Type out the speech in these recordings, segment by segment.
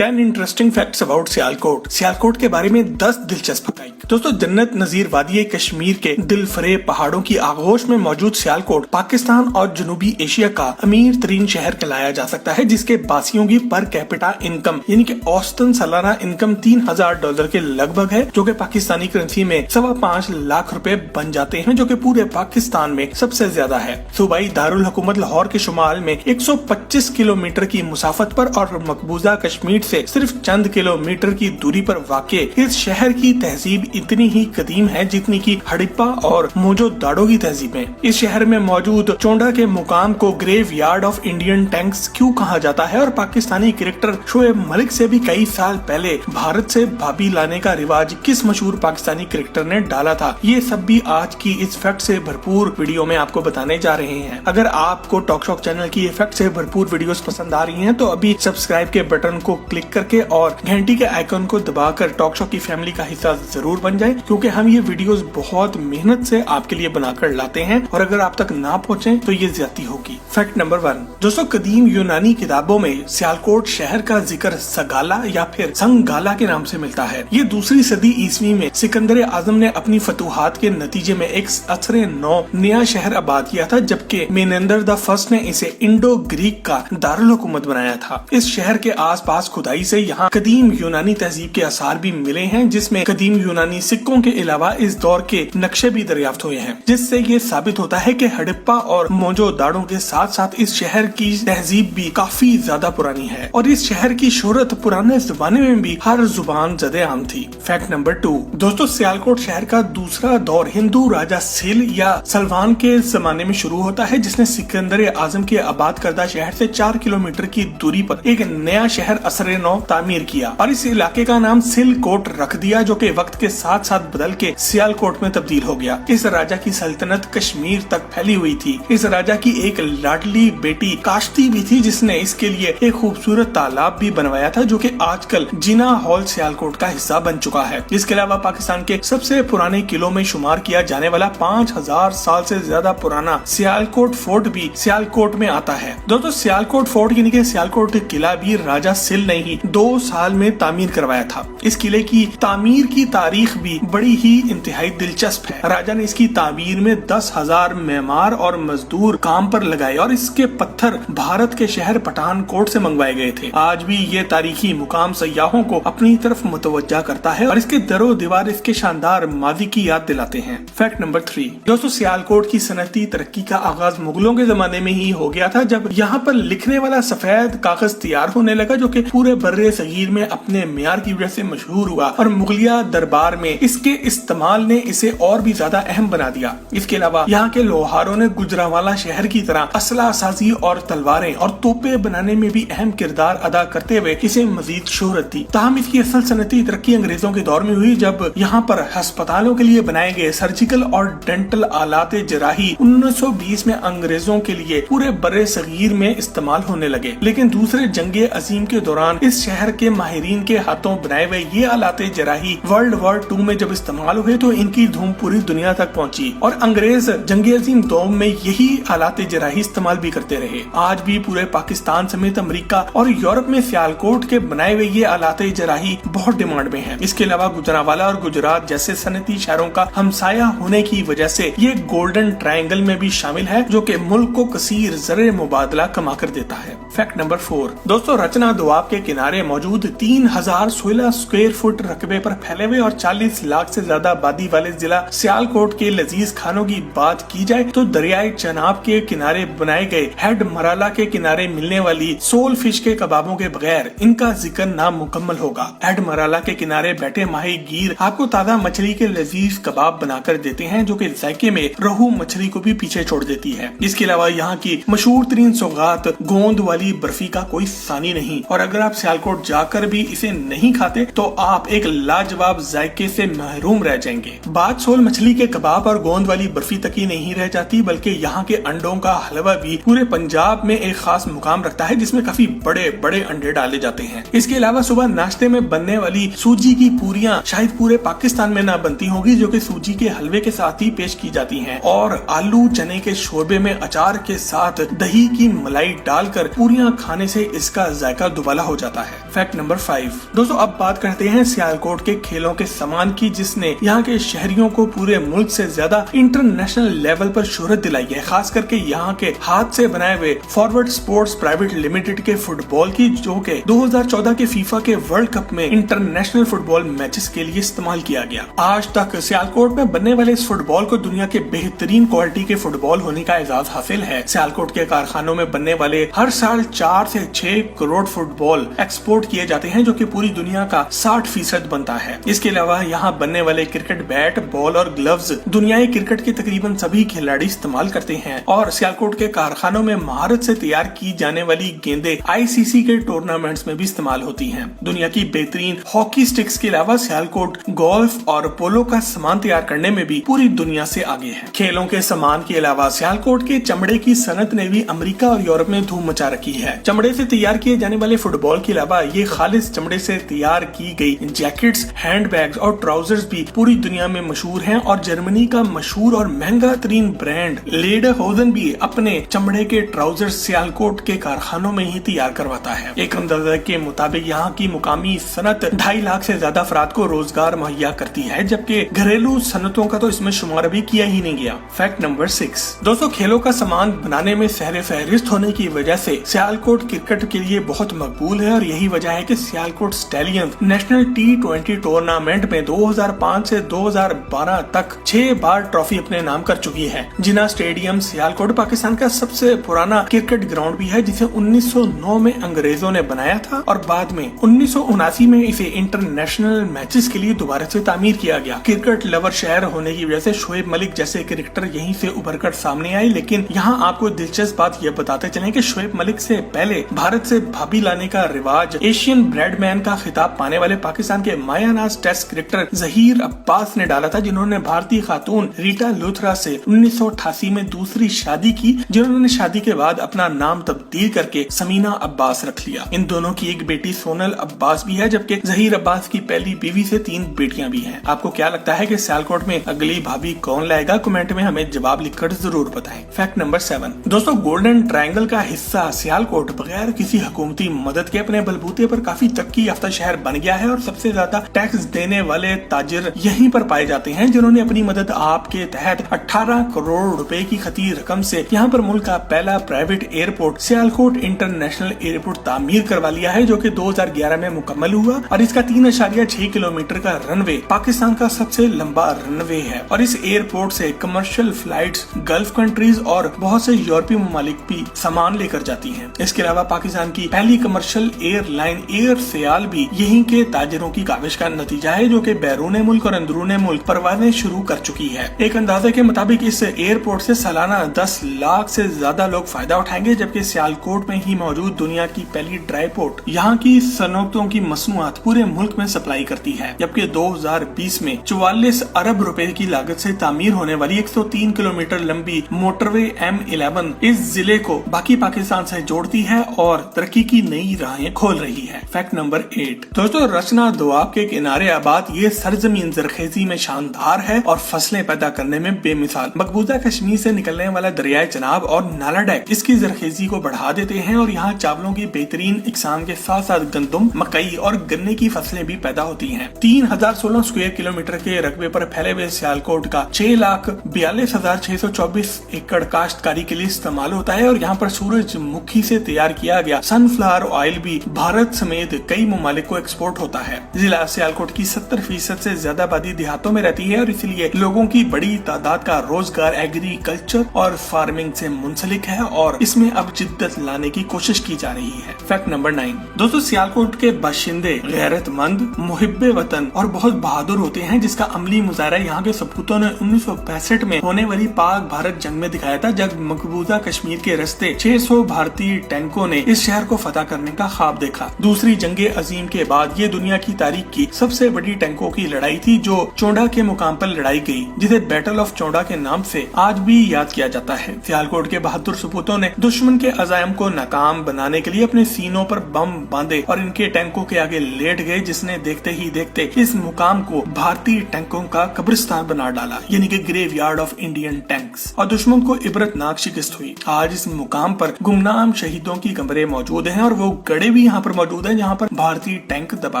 10 interesting facts about Sialkot. Sialkot के बारे में 10 दिलचस्प हकीकत। दोस्तों, जन्नत नजीर वादी कश्मीर के दिलफरेब पहाड़ों की आगोश में मौजूद सियालकोट पाकिस्तान और जनूबी एशिया का अमीर तरीन शहर कहलाया जा सकता है, जिसके बासियों की पर कैपिटा इनकम यानी कि औसतन सालाना इनकम $3000 के लगभग है, जो कि पाकिस्तानी करेंसी में 5.25 लाख रुपए बन जाते हैं, जो कि पूरे पाकिस्तान में सबसे ज्यादा है। सूबाई दारुल हुकूमत लाहौर के शुमाल में 125 किलोमीटर की मुसाफत पर और मकबूजा कश्मीर से सिर्फ चंद किलोमीटर की दूरी पर वाक़े इस शहर की तहजीब इतनी ही कदीम है जितनी की हड़प्पा और मोहनजोदड़ो की तहजीबें। इस शहर में मौजूद चोंडा के मुकाम को graveyard of Indian tanks क्यों कहा जाता है और पाकिस्तानी क्रिकेटर शोएब मलिक से भी कई साल पहले भारत से भाभी लाने का रिवाज किस मशहूर पाकिस्तानी क्रिकेटर ने डाला था, ये सब भी आज की इस फैक्ट से भरपूर वीडियो में आपको बताने जा रहे हैं। अगर आपको टॉक शॉक चैनल की फैक्ट से भरपूर वीडियोस पसंद आ रही हैं तो अभी सब्सक्राइब के बटन को क्लिक करके और घंटी के आइकन को दबाकर टॉक शॉक की फैमिली का हिस्सा जरूर बन जाए, क्योंकि हम ये वीडियोस बहुत मेहनत से आपके लिए बनाकर लाते हैं और अगर आप तक ना पहुंचे तो ये ज्यादती होगी। Fact number 1। दोस्तों, कदीम यूनानी किताबों में सियालकोट शहर का जिक्र सगाला या फिर संगाला के नाम से मिलता है। ये 2री सदी ईस्वी में सिकंदर आजम ने अपनी फतूहात के नतीजे में एक असरे नौ नया शहर आबाद किया था, जबकि मेनेंदर द फर्स्ट ने इसे इंडो ग्रीक का दारुल हुकूमत बनाया था। इस शहर के आसपास खुदाई से यहाँ कदीम यूनानी तहजीब के आसार भी मिले हैं, जिसमें कदीम यूनानी सिक्कों के अलावा इस दौर के नक्शे भी दरियाफ्त हुए हैं, जिससे ये साबित होता है कि हड़प्पा और मोहनजोदड़ो के साथ साथ इस शहर की तहजीब भी काफी ज्यादा पुरानी है और इस शहर की शोहरत पुराने जमाने में भी हर जुबान ज़दे आम थी। Fact number 2। दोस्तों, सियालकोट शहर का दूसरा दौर हिंदू राजा सिल या सलवान के जमाने में शुरू होता है, जिसने सिकंदर आजम के आबाद करदा शहर से 4 किलोमीटर की दूरी पर एक नया शहर असरे नौ तामीर किया और इस इलाके का नाम सिलकोट रख दिया, जो कि वक्त के साथ साथ बदल के सियालकोट में तब्दील हो गया। इस राजा की सल्तनत कश्मीर तक फैली हुई थी। इस राजा की एक लाडली बेटी काश्ती भी थी, जिसने इसके लिए एक खूबसूरत तालाब भी बनवाया था, जो कि आजकल जिना हॉल सियालकोट का हिस्सा बन चुका है। इसके अलावा पाकिस्तान के सबसे पुराने किलों में शुमार किया जाने वाला 5000 साल से ज्यादा पुराना सियालकोट फोर्ट भी सियालकोट में आता है। दोस्तों, सियालकोट फोर्ट यानी कि सियालकोट किला भी राजा सिल ने ही 2 साल में तामीर करवाया था। इस किले की तामीर की तारीख भी बड़ी ही इंतहाई दिलचस्प है। राजा ने इसकी तामीर में 10,000 मेमार और मजदूर काम पर लगाए और इसके पत्थर भारत के शहर पठानकोट से मंगवाए गए थे। आज भी ये तारीखी मुकाम सयाहों को अपनी तरफ मुतवज्जा करता है और इसके दरो दीवार इसके शानदार माजी की याद दिलाते हैं। Fact number 3। दोस्तों, सियालकोट की सनती तरक्की का आगाज मुगलों के जमाने में ही हो गया था, जब यहाँ पर लिखने वाला सफेद कागज तैयार होने लगा, जो कि पूरे बर्रे सगीर में अपने मियार की वजह से मशहूर हुआ और मुगलिया दरबार में इसके इस्तेमाल ने इसे और भी ज्यादा अहम बना दिया। इसके अलावा यहाँ के लोहारों ने गुजरावाला शहर की तरह असला साजी और तलवारें और तोपे बनाने में भी अहम किरदार अदा करते हुए इसे मजीद शोहरत दी। ताहम इसकी असल सनती तरक्की अंग्रेजों के दौर में हुई, जब यहाँ पर अस्पतालों के लिए बनाए गए सर्जिकल और डेंटल आलात जराही 1920 में अंग्रेजों के लिए पूरे बर्रे सगीर में इस्तेमाल होने लगे। लेकिन दूसरे जंगे अजीम के दौरान इस शहर के माहिरीन के हाथों बनाए हुए ये आलाते जराही वर्ल्ड वॉर 2 में जब इस्तेमाल हुए तो इनकी धूम पूरी दुनिया तक पहुंची और अंग्रेज जंगे अजीम 2 में यही आलाते जराही इस्तेमाल भी करते रहे। आज भी पूरे पाकिस्तान समेत अमेरिका और यूरोप में सियालकोट के बनाए हुए ये आलाते जराही बहुत डिमांड में है। इसके अलावा गुजरावाला और गुजरात जैसे सनती शहरों का हमसाया होने की वजह से ये गोल्डन ट्रायंगल में भी शामिल है, जो कि मुल्क को कसीर ज़रे मुबादला कमा कर देता है। Fact number 4। दोस्तों, रचना दोआब के किनारे मौजूद 3016 स्क्वायर फुट रकबे पर फैले हुए और 40 लाख से ज्यादा आबादी वाले जिला सियालकोट के लजीज खानों की बात की जाए तो दरियाई चनाब के किनारे बनाए गए हेड मराला के किनारे मिलने वाली सोल फिश के कबाबों के बगैर इनका जिक्र नामुकम्मल होगा। हेड मराला के किनारे बैठे माही गीर आपको ताजा मछली के लजीज कबाब बनाकर देते हैं, जो कि जायके में रहू मछली को भी पीछे छोड़ देती है। इसके अलावा यहाँ की मशहूर तरीन सौगात गोंद वाली बर्फी का कोई सानी नहीं और अगर आप सियालकोट जाकर भी इसे नहीं खाते तो आप एक लाजवाब जायके से महरूम रह जाएंगे। बात सोल मछली के कबाब और गोंद वाली बर्फी तक ही नहीं रह जाती, बल्कि यहाँ के अंडों का हलवा भी पूरे पंजाब में एक खास मुकाम रखता है, जिसमें काफी बड़े बड़े अंडे डाले जाते हैं। इसके अलावा सुबह नाश्ते में बनने वाली सूजी की पूरियां शायद पूरे पाकिस्तान में ना बनती होगी, जो कि सूजी के हलवे के साथ ही पेश की जाती हैं और आलू चने के शोरबे में अचार के साथ दही की मलाई डालकर पूरियां खाने से इसका जायका दुबाला हो जाता है। जाता है। फैक्ट नंबर 5 दोस्तों, अब बात करते हैं सियालकोट के खेलों के सामान की, जिसने यहाँ के शहरियों को पूरे मुल्क से ज्यादा इंटरनेशनल लेवल पर शोहरत दिलाई है। खास करके यहाँ के हाथ से बनाए हुए फॉरवर्ड स्पोर्ट्स प्राइवेट लिमिटेड के फुटबॉल की, जो के 2014 के फीफा के वर्ल्ड कप में इंटरनेशनल फुटबॉल मैचेस के लिए इस्तेमाल किया गया। आज तक सियालकोट में बनने वाले इस फुटबॉल को दुनिया के बेहतरीन क्वालिटी के फुटबॉल होने का एजाज हासिल है। सियालकोट के कारखानों में बनने वाले हर साल 4 से 6 करोड़ फुटबॉल एक्सपोर्ट किए जाते हैं, जो कि पूरी दुनिया का 60% बनता है। इसके अलावा यहाँ बनने वाले क्रिकेट बैट, बॉल और ग्लव्स दुनियाई क्रिकेट के तकरीबन सभी खिलाड़ी इस्तेमाल करते हैं। और सियालकोट के कारखानों में महारत से तैयार की जाने वाली गेंदें ICC के टूर्नामेंट्स में भी इस्तेमाल होती हैं। दुनिया की बेहतरीन हॉकी स्टिक्स के अलावा सियालकोट गोल्फ और पोलो का सामान तैयार करने में भी पूरी दुनिया से आगे है। खेलों के सामान के अलावा सियालकोट के चमड़े की सनत ने भी अमेरिका और यूरोप में धूम मचा रखी है। चमड़े से तैयार किए जाने वाले फुटबॉल के अलावा ये खालिस चमड़े से तैयार की गई जैकेट्स, हैंडबैग्स और ट्राउजर्स भी पूरी दुनिया में मशहूर हैं। और जर्मनी का मशहूर और महंगा तरीन ब्रांड लेडरहोजन भी अपने चमड़े के ट्राउजर्स सियालकोट के कारखानों में ही तैयार करवाता है। एक अंदाजा के मुताबिक यहाँ की मुकामी सनत 2.5 लाख से ज्यादा अफराद को रोजगार मुहैया करती है, जबकि घरेलू सनतों का तो इसमें शुमार भी किया ही नहीं गया। फैक्ट नंबर 6 दोस्तों, खेलों का सामान बनाने में सहरे फहरिस्त होने की वजह से सियालकोट क्रिकेट के लिए बहुत मकबूल है। और यही वजह है कि Sialkot stallions national T20 tournament में 2005 से 2012 तक 6 बार ट्रॉफी अपने नाम कर चुकी है। जिना स्टेडियम सियालकोट पाकिस्तान का सबसे पुराना क्रिकेट ग्राउंड भी है, जिसे 1909 में अंग्रेजों ने बनाया था और बाद में 1979 में इसे इंटरनेशनल मैचेस के लिए दोबारा से तामीर किया गया। क्रिकेट लवर शहर होने की वजह से शोएब मलिक जैसे क्रिकेटर यहीं से उभर कर सामने आए। लेकिन यहाँ आपको दिलचस्प बात यह बताते चलें कि शोएब मलिक से पहले भारत से भाभी लाने का रिवाज एशियन ब्रेडमैन का खिताब पाने वाले पाकिस्तान के मायानाज टेस्ट क्रिकेटर जहीर अब्बास ने डाला था, जिन्होंने भारतीय खातून रीटा लूथरा से 1988 में दूसरी शादी की, जिन्होंने शादी के बाद अपना नाम तब्दील करके समीना अब्बास रख लिया। इन दोनों की एक बेटी सोनल अब्बास भी है, जबकि जहीर अब्बास की पहली बीवी से 3 बेटियां भी हैं। आपको क्या लगता है कि सियालकोट में अगली भाभी कौन लाएगा? कमेंट में हमें जवाब लिखकर जरूर बताएं। फैक्ट नंबर 7 दोस्तों, गोल्डन ट्रायंगल का हिस्सा सियालकोट बगैर किसी हुकूमती मदद के अपने बलबूते पर काफी तरक्की याफ्ता शहर बन गया है और सबसे ज्यादा टैक्स देने वाले ताजिर यहीं पर पाए जाते हैं, जिन्होंने अपनी मदद आपके तहत 18 करोड़ रुपए की खती रकम से यहाँ पर मुल्क का पहला private airport Sialkot international airport तामीर करवा लिया है, जो कि 2011 में मुकम्मल हुआ। और इसका 3.6 किलोमीटर का रनवे पाकिस्तान का सबसे लंबा रनवे है। और इस एयरपोर्ट से कमर्शियल फ्लाइट्स गल्फ कंट्रीज और बहुत से यूरोपीय ममालिक भी सामान लेकर जाती हैं। इसके अलावा पाकिस्तान की पहली कमर्शियल एयरलाइन एयर सियाल भी यहीं के ताजिरों की काविश का नतीजा है, जो कि बैरून मुल्क और अंदरून मुल्क परवाजें शुरू कर चुकी है। एक अंदाजे के मुताबिक इस एयरपोर्ट से सालाना 10 लाख से ज्यादा लोग फायदा उठाएंगे, जबकि सियालकोट में ही मौजूद दुनिया की पहली ड्राई पोर्ट यहाँ की सनतों की मसनूआत पूरे मुल्क में सप्लाई करती है। जबकि 2020 में 44 अरब रुपए की लागत से तामीर होने वाली 103 किलोमीटर लंबी मोटरवे M11 इस जिले को बाकी पाकिस्तान से जोड़ती है और तरक्की की नई राहें खोल रही है। फैक्ट नंबर 8 दोस्तों, रचना दोआब के किनारे आबाद ये सरजमीन जरखेजी में शानदार है और फसलें पैदा करने में बेमिसाल। मकबूजा कश्मीर से निकलने वाला दरियाए चनाब और नाला डैक इसकी जरखेजी को बढ़ा देते हैं और यहाँ चावलों की बेहतरीन इकसाम के साथ साथ गंदम, मकई और गन्ने की फसलें भी पैदा होती हैं। 3016 स्क्वायर किलोमीटर के रकबे पर फैले हुए सियालकोट का 6,42,624 एकड़ काश्तकारी के लिए इस्तेमाल होता है और यहाँ पर सूरजमुखी से तैयार किया गया सनफ्लावर ऑयल भी भारत समेत कई ममालिक को एक्सपोर्ट होता है। जिला सियालकोट की 70% से ज्यादा आबादी देहातों में रहती है और इसलिए लोगों की बड़ी तादाद का रोजगार एग्रीकल्चर और फार्मिंग से मुंसलिक है और इसमें अब जिद्दत लाने की कोशिश की जा रही है। फैक्ट नंबर 9 दोस्तों, सियालकोट के बाशिंदे गैरतमंद, मुहिब्बे वतन और बहुत बहादुर होते हैं, जिसका अमली मुजाहरा यहाँ के सपूतों ने 1965 में होने वाली पाक भारत जंग में दिखाया था, जब मकबूजा कश्मीर के रास्ते 600 भारतीय टैंकों ने इस शहर को फतह करने का ख्वाब देखा। दूसरी जंगे अजीम के बाद ये दुनिया की तारीख की सबसे बड़ी टैंकों की लड़ाई थी, जो चोंडा के मुकाम पर लड़ाई गई, जिसे बैटल ऑफ चोंडा के नाम से आज भी याद किया जाता है। सियालकोट के बहादुर सपूतों ने दुश्मन के अज़ायम को नाकाम बनाने के लिए अपने सीनों पर बम बांधे और इनके टैंकों के आगे लेट गए, जिसने देखते ही देखते इस मुकाम को भारतीय टैंकों का कब्रिस्तान बना डाला, यानी कि graveyard of Indian tanks, और दुश्मन को इबरतनाक शिकस्त हुई। आज इस मुकाम पर गुमनाम शहीदों की कब्रें मौजूद हैं और वो गड़े भी यहाँ पर मौजूद है जहाँ पर भारतीय टैंक दबा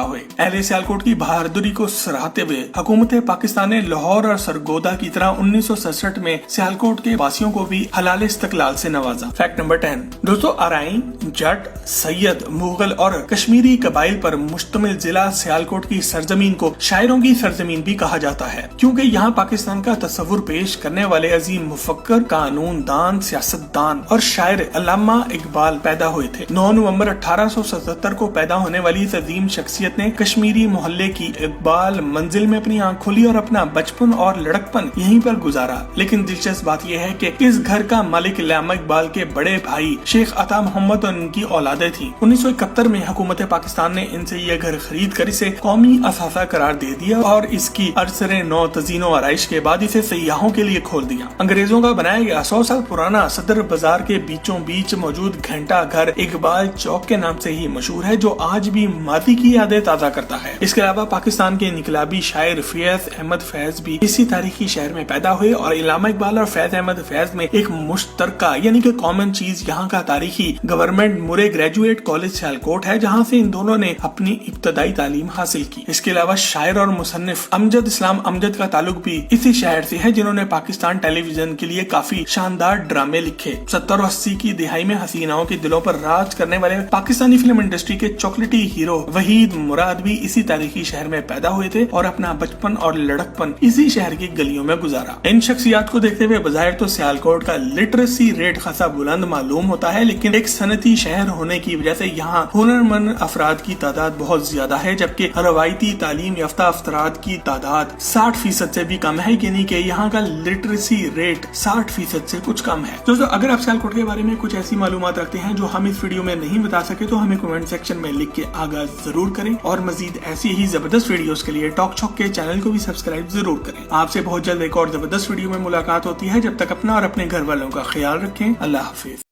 हुए। अहले सियालकोट की बहादुरी को सराहते हुए हुकूमत पाकिस्तान ने लाहौर और सरगोदा की तरह 1967 में सियालकोट के वासियों को भी हलाल इस्तकलाल से नवाजा। फैक्ट नंबर 10 दोस्तों, अराइन, जट, सैयद, मुगल और कश्मीरी कबाइल पर मुश्तमिल जिला सियालकोट की सरजमीन को शायरों की सरजमीन भी कहा जाता है, क्योंकि यहाँ पाकिस्तान का तस्वुर पेश करने वाले अजीम मुफक्कर, कानून दान, सियासतदान और शायर अल्लामा इकबाल पैदा हुए थे। 9 नवंबर 1877 को पैदा होने वाली इस अजीम शख्सियत ने कश्मीरी मोहल्ले की इकबाल मंजिल में अपनी आंख खोली और अपना बचपन और लड़कपन यहीं पर गुजारा। लेकिन दिलचस्प बात यह है कि इस घर का मालिक अल्लामा इकबाल के बड़े भाई शेख अता मोहम्मद और उनकी औलादें थी। 1971 में हुकूमत पाकिस्तान ने इनसे यह घर खरीद कर इसे कौमी असासा करार दे दिया और इसकी अरसरे नौ तजीनो आराइश के बाद इसे सयाहों के लिए खोल दिया। अंग्रेजों का बनाया गया 100 साल पुराना सदर बाजार के बीचों बीच मौजूद घंटा घर इकबाल चौक के नाम से ही मशहूर है, जो आज भी मादी की यादें ताजा करता है। इसके अलावा पाकिस्तान के इनकलाबी शायर फैज अहमद फैज भी इसी तारीखी शहर में पैदा हुए और अल्लामा इकबाल और फैज अहमद फैज में एक मुश्तरका यानी कि कॉमन चीज यहाँ का तारीखी गवर्नमेंट मुरे ग्रेजुएट कॉलेज सियालकोट है, जहाँ से इन दोनों ने अपनी इब्तदाई तालीम हासिल की। इसके अलावा शायर और मुसन्निफ अमजद इस्लाम अमजद का ताल्लुक भी इसी शहर से है, जिन्होंने पाकिस्तान टेलीविजन के लिए काफी शानदार ड्रामे लिखे। 70 और 80 की दिहाई में हसीनाओं के दिलों पर राज करने वाले पाकिस्तानी फिल्म इंडस्ट्री के चॉकलेटी हीरो वहीद मुराद भी इसी तारीखी शहर में पैदा हुए थे और अपना बचपन और लड़कपन इसी शहर की गलियों में गुजारा। इन शख्सियात को देखते हुए बजाय तो सियालकोट का लिटरेसी रेट खासा बुलंद मालूम होता है, लेकिन एक सनती शहर होने की वजह से यहाँ हुनरमंद अफराद की तादाद बहुत ज्यादा है, जबकि रवायती तालीम याफ्ता अफराद की तादाद 60% से भी कम है, यानी कि यहाँ का लिटरेसी रेट 60% से कुछ कम है। दोस्तों, अगर आप सियालकोट के बारे में कुछ ऐसी मालूमात रखते हैं जो हम इस वीडियो में नहीं बता सके तो हमें कमेंट सेक्शन में लिख के आगाह जरूर करें और मजीद ऐसी ही जबरदस्त वीडियोस के लिए टॉक छॉक के चैनल को भी सब्सक्राइब जरूर करें। आपसे बहुत जल्द एक और जबरदस्त वीडियो में मुलाकात होती है। जब तक अपना और अपने घर वालों का ख्याल रखें। अल्लाह हाफिज।